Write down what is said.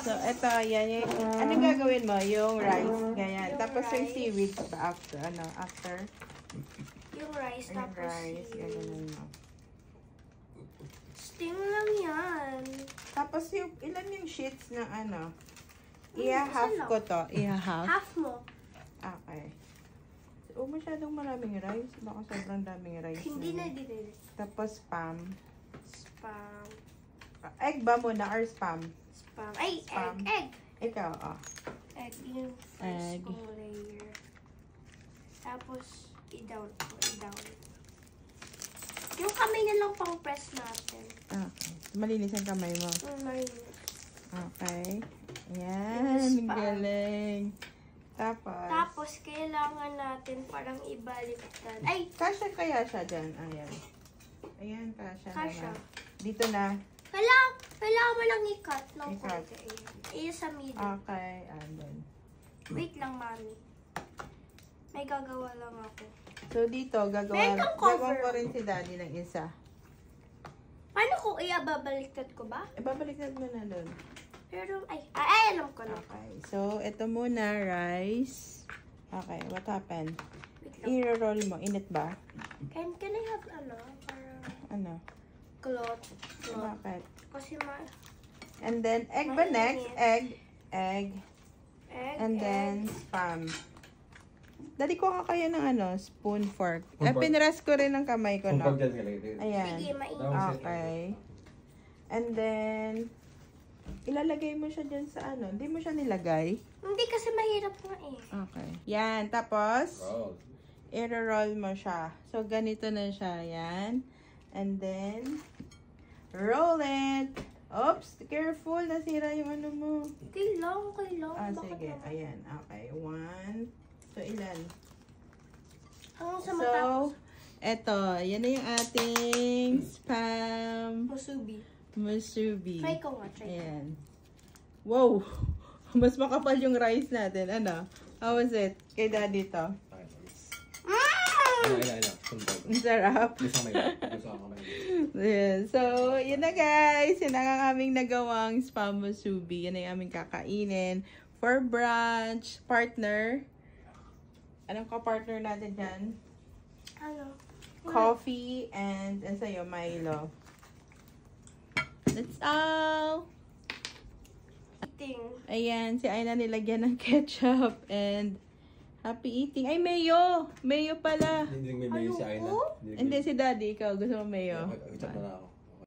So, ito, yan yung, anong gagawin mo? Yung rice, ganyan. Yung Tapos yung rice. seaweed pa after, after? Yung rice, Yung tapos rice, gaganon mo. Steam lang yan. Tapos yung, ilan yung sheets ng isa Iha-half lang. ko to. Iha-half? Half mo. Okay. So, masyadong maraming rice. Baka sobrang daming rice. Hindi na yun. din. Tapos spam. Spam. Egg ba muna or spam? Spam. Ay, Spam. egg. Ikaw, Egg. Yung Egg. first kong layer. Tapos, i-down ko. I-down. Yung kamay na lang pang press natin. Okay. Malinis ang kamay mo. Marinis. Okay. Ayan. Spam. Galing. Tapos, kailangan natin parang ibaliktad. Ay! Kasha kaya siya dyan? Ayan. Ayan, kasha Kasha. naman. Dito na. Kailangan mo lang i-cut ng I-cut. konti. Iya sa middle. Okay. Ayan. Wait lang, mami. May gagawa lang ako. So, dito, Meron kang cover. ko rin si daddy ng isa. Paano kung babaliktad ko ba? Ibabaliktad mo na doon. Pero, ay, alam ko na. Okay. So, ito muna, rice. Okay, what happened? Wait lang. I-roll mo. Init ba? Can I have, parang Ano? cloth? Bakit? Kasi And then, egg ba next? Mainit. Egg. egg, And then, spam. Dali ko kayo ng spoon, fork. Fork. Pinrest ko rin ng kamay ko, Kung no? pag dyan ka lang. Ayan. Sige, mainit. Okay. And then, ilalagay mo siya dyan sa Hindi mo siya nilagay? Hindi kasi mahirap nga eh. Okay. Yan. Tapos, Wow. i-roll mo siya. So, ganito na siya. Yan. And then, roll it. Oops, careful. Nasira yung mo. Okay lang. Bakit Sige. naman? Ayan. Okay. 1. So, ilan? Hanggang sa So, matapos. eto. Yan na yung ating spam Musubi. musubi. Try ko nga. Ayan. Wow! Mas makapal yung rice natin. How was it? Kay daddy to. Ayan. Suntog. Ang sarap. Gusto ko kamay. Ayan. So, yun na guys. Yun ang aming nagawang spam musubi. Yan ang aming kakainin. For brunch, partner. Anong ka-partner natin dyan? Ano? Coffee and sa'yo, Milo. That's all. Eating. Ayan, si Aina nilagyan ng ketchup and happy eating. Ay, mayo! Mayo pala. Hindi may mayo si Aina. Ayoko. Hindi, si daddy. Ikaw, gusto mo mayo? Ketchup na ako.